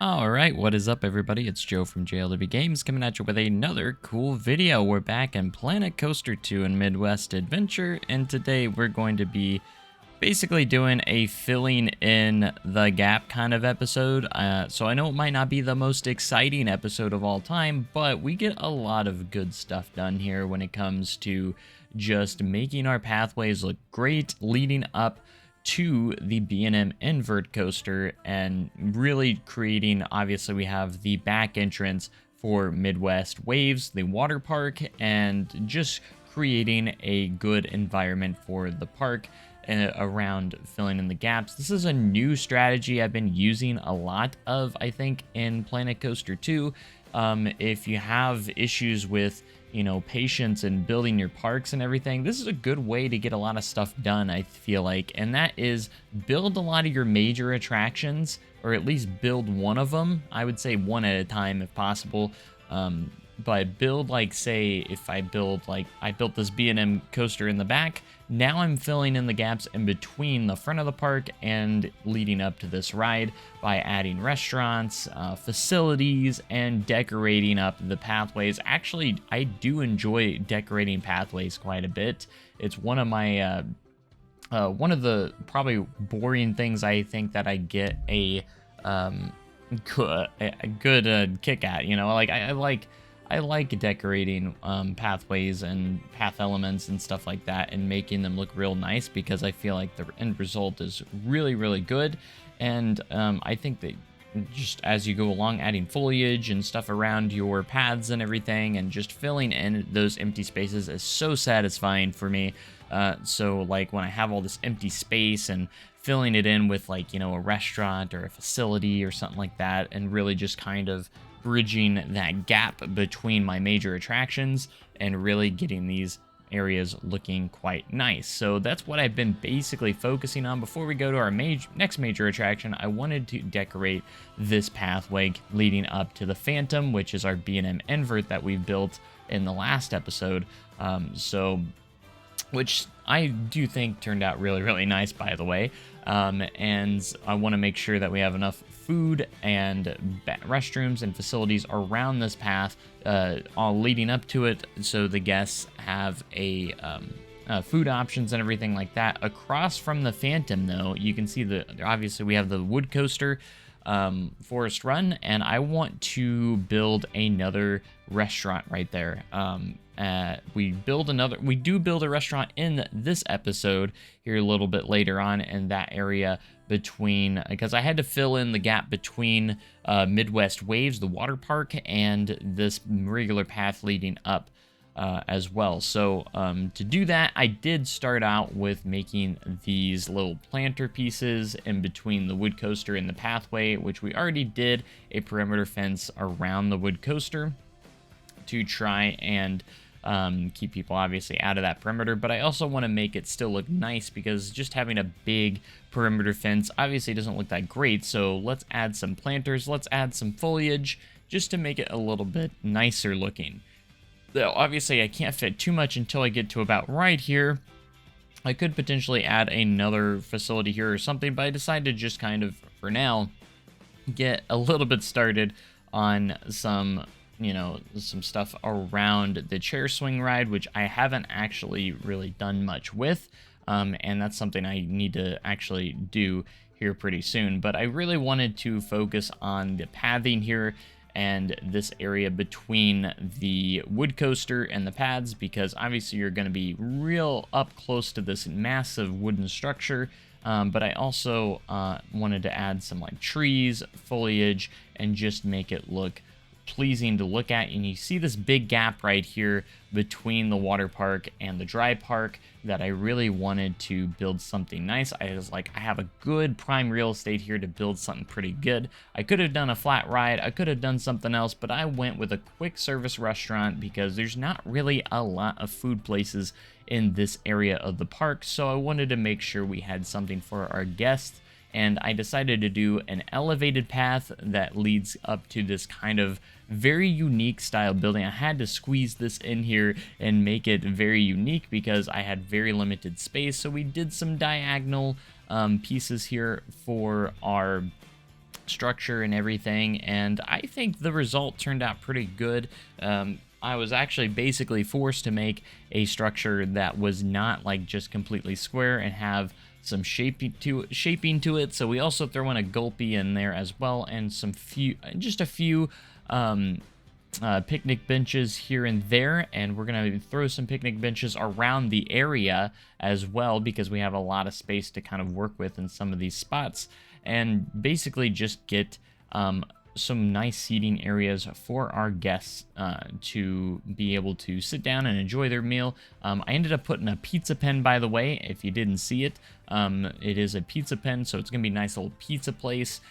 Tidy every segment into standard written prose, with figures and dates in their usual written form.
Alright, what is up everybody? It's Joe from JLW Games coming at you with another cool video. We're back in Planet Coaster 2 in Midwest Adventure, and today we're going to be basically doing a filling in the gap kind of episode. So I know it might not be the most exciting episode of all time, but we get a lot of good stuff done here when it comes to just making our pathways look great, leading up to the B&M invert coaster and really creating, obviously we have the back entrance for Midwest Waves, the water park, and just creating a good environment for the park around filling in the gaps. This is a new strategy I've been using a lot of, I think, in Planet Coaster 2. If you have issues with patience and building your parks and everything, this is a good way to get a lot of stuff done, I feel like, and that is build a lot of your major attractions, or at least build one of them. I would say one at a time if possible. But build, like, say, if I built this B&M coaster in the back, now I'm filling in the gaps in between the front of the park and leading up to this ride by adding restaurants, facilities, and decorating up the pathways. Actually, I do enjoy decorating pathways quite a bit. It's one of my, one of the probably boring things I think that I get a good kick at, like I like decorating pathways and path elements and stuff like that and making them look real nice, because I feel like the end result is really, really good. And I think that just as you go along, adding foliage and stuff around your paths and everything and just filling in those empty spaces is so satisfying for me. So like when I have all this empty space and filling it in with, like, a restaurant or a facility or something like that, and really just kind of bridging that gap between my major attractions and really getting these areas looking quite nice. So that's what I've been basically focusing on. Before we go to our next major attraction, I wanted to decorate this pathway leading up to the Phantom, which is our B&M invert that we built in the last episode. Which I do think turned out really, really nice, by the way. And I want to make sure that we have enough food and restrooms and facilities around this path, all leading up to it, so the guests have food options and everything like that. Across from the Phantom, though, you can see obviously we have the wood coaster, Forest Run, and I want to build another restaurant right there. We do build a restaurant in this episode here a little bit later on in that area between, because I had to fill in the gap between Midwest Waves, the water park, and this regular path leading up as well. So to do that, I did start out with making these little planter pieces in between the wood coaster and the pathway, which we already did a perimeter fence around the wood coaster to try and keep people obviously out of that perimeter. But I also want to make it still look nice, because just having a big perimeter fence obviously doesn't look that great. So let's add some planters, let's add some foliage just to make it a little bit nicer looking. Though obviously I can't fit too much until I get to about right here. I could potentially add another facility here or something, but I decided to just kind of, for now, get a little bit started on some stuff around the chair swing ride, which I haven't actually really done much with, and that's something I need to actually do here pretty soon. But I really wanted to focus on the pathing here and this area between the wood coaster and the paths, because obviously you're going to be real up close to this massive wooden structure. But I also wanted to add some like trees, foliage, and just make it look pleasing to look at. And you see this big gap right here between the water park and the dry park that I really wanted to build something nice. I was like, I have a good prime real estate here to build something pretty good. I could have done a flat ride, I could have done something else, but I went with a quick service restaurant because there's not really a lot of food places in this area of the park. So I wanted to make sure we had something for our guests, and I decided to do an elevated path that leads up to this kind of very unique style building. I had to squeeze this in here and make it very unique because I had very limited space. So we did some diagonal pieces here for our structure and everything, and I think the result turned out pretty good. I was actually basically forced to make a structure that was not like just completely square and have some shaping to it. So we also throw in a gulpy in there as well, and just a few picnic benches here and there, and we're gonna throw some picnic benches around the area as well, because we have a lot of space to kind of work with in some of these spots, and basically just get some nice seating areas for our guests to be able to sit down and enjoy their meal. I ended up putting a pizza pen, by the way, if you didn't see it. It is a pizza pen, so it's gonna be a nice little pizza place,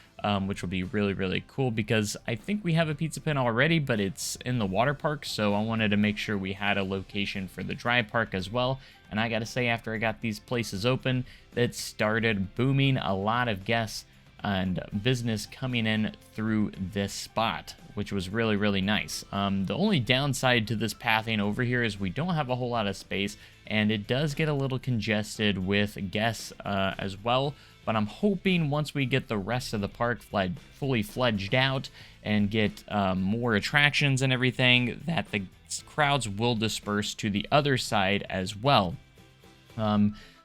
which will be really, really cool, because I think we have a pizza pen already, but it's in the water park, so I wanted to make sure we had a location for the dry park as well. And I gotta say, after I got these places open, it started booming. A lot of guests and business coming in through this spot, which was really, really nice. The only downside to this pathing over here is we don't have a whole lot of space, and it does get a little congested with guests as well. But I'm hoping once we get the rest of the park fully fledged out and get more attractions and everything, that the crowds will disperse to the other side as well.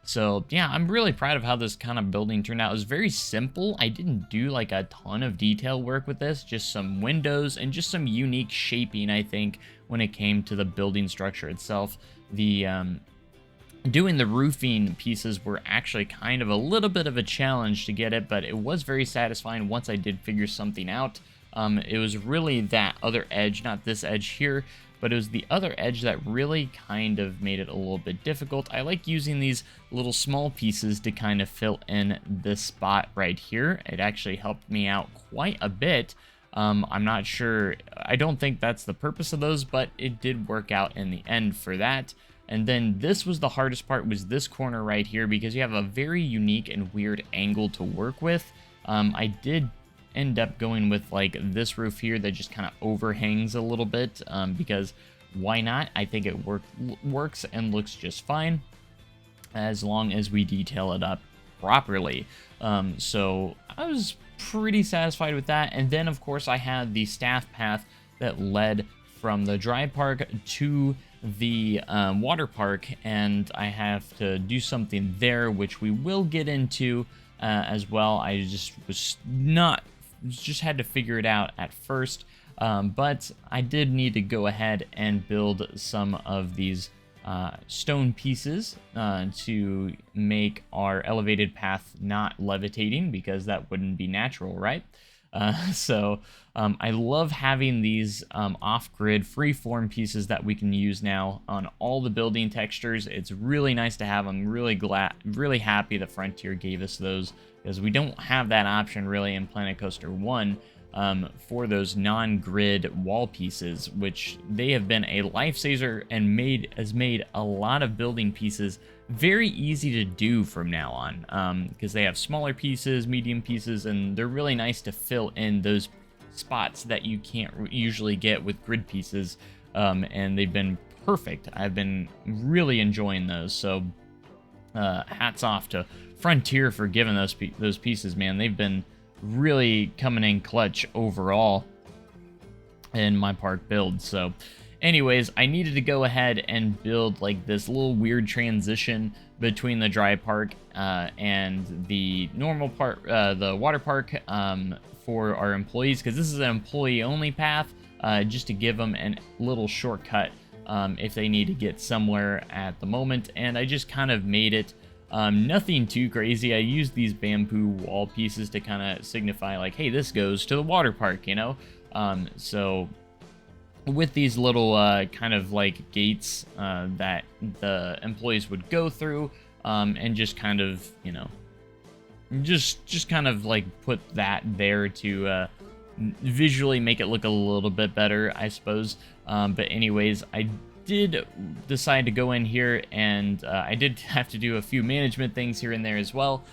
So yeah, I'm really proud of how this kind of building turned out. It was very simple. I didn't do like a ton of detail work with this, just some windows and just some unique shaping, I think, when it came to the building structure itself. Doing the roofing pieces were actually kind of a little bit of a challenge to get it, but it was very satisfying once I did figure something out. It was really that other edge, not this edge here, but it was the other edge that really kind of made it a little bit difficult. I like using these little small pieces to kind of fill in this spot right here. It actually helped me out quite a bit. I'm not sure, I don't think that's the purpose of those, but it did work out in the end for that. And then this was the hardest part, was this corner right here, because you have a very unique and weird angle to work with. I did end up going with like this roof here that just kind of overhangs a little bit, because why not? I think it works and looks just fine as long as we detail it up properly. So I was pretty satisfied with that. And then of course I had the staff path that led from the dry park to the water park, and I have to do something there, which we will get into as well. I just had to figure it out at first, but I did need to go ahead and build some of these stone pieces to make our elevated path not levitating, because that wouldn't be natural, right? So I love having these off-grid freeform pieces that we can use now on all the building textures. It's really nice to have. I'm really happy that Frontier gave us those, because we don't have that option really in Planet Coaster 1 for those non-grid wall pieces, which they have been a lifesaver and has made a lot of building pieces very easy to do from now on, because they have smaller pieces, medium pieces, and they're really nice to fill in those spots that you can't usually get with grid pieces, and they've been perfect. I've been really enjoying those, so hats off to Frontier for giving those pieces, man. They've been really coming in clutch overall in my park build. So anyways, I needed to go ahead and build like this little weird transition between the dry park and the normal part, the water park, for our employees, because this is an employee only path, just to give them a little shortcut if they need to get somewhere at the moment. And I just kind of made it nothing too crazy. I used these bamboo wall pieces to kind of signify like, hey, this goes to the water park, you know? So with these little kind of like gates that the employees would go through, and just kind of, you know, just kind of like put that there to visually make it look a little bit better, I suppose. But anyways, I did decide to go in here, and I did have to do a few management things here and there as well.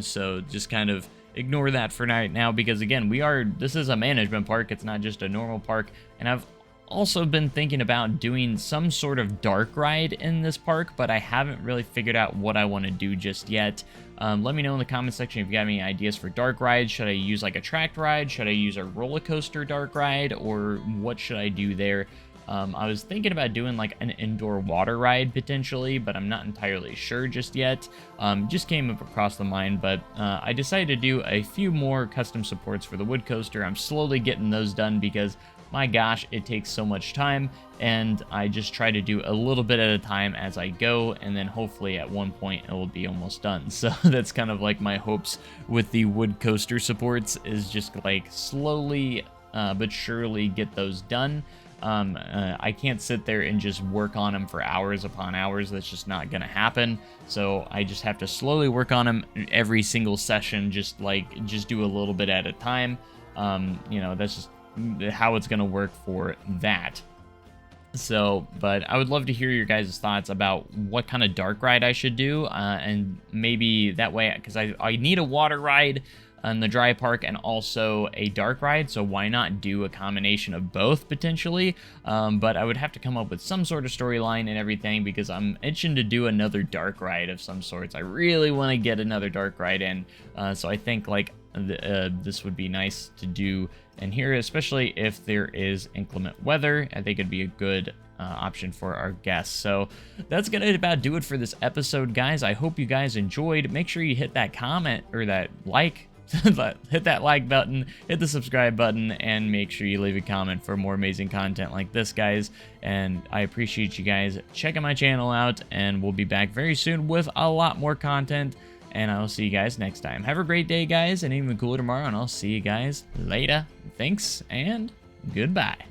So just kind of ignore that for right now, because again, this is a management park. It's not just a normal park, and I've Also been thinking about doing some sort of dark ride in this park, but I haven't really figured out what I want to do just yet. Let me know in the comment section if you got any ideas for dark rides. Should I use like a tracked ride? Should I use a roller coaster dark ride? Or what should I do there? I was thinking about doing like an indoor water ride potentially, but I'm not entirely sure just yet. Just came up across the mind, but I decided to do a few more custom supports for the wood coaster. I'm slowly getting those done because my gosh, it takes so much time, and I just try to do a little bit at a time as I go, and then hopefully at one point it will be almost done. So that's kind of like my hopes with the wood coaster supports, is just like slowly but surely get those done. I can't sit there and just work on them for hours upon hours. That's just not gonna happen. So I just have to slowly work on them every single session, just do a little bit at a time. You know, that's just how it's gonna work for that. So, but I would love to hear your guys' thoughts about what kind of dark ride I should do, and maybe that way, because I need a water ride on the dry park and also a dark ride, so why not do a combination of both potentially? But I would have to come up with some sort of storyline and everything, because I'm itching to do another dark ride of some sorts. I really want to get another dark ride in, so I think like this would be nice to do in here, especially if there is inclement weather. I think it'd be a good option for our guests. So that's gonna about do it for this episode, guys. I hope you guys enjoyed. Make sure you hit that comment or that like hit that like button, hit the subscribe button, and make sure you leave a comment for more amazing content like this, guys. And I appreciate you guys checking my channel out, and we'll be back very soon with a lot more content, and I'll see you guys next time. Have a great day, guys, and even cooler tomorrow, and I'll see you guys later. Thanks, and goodbye.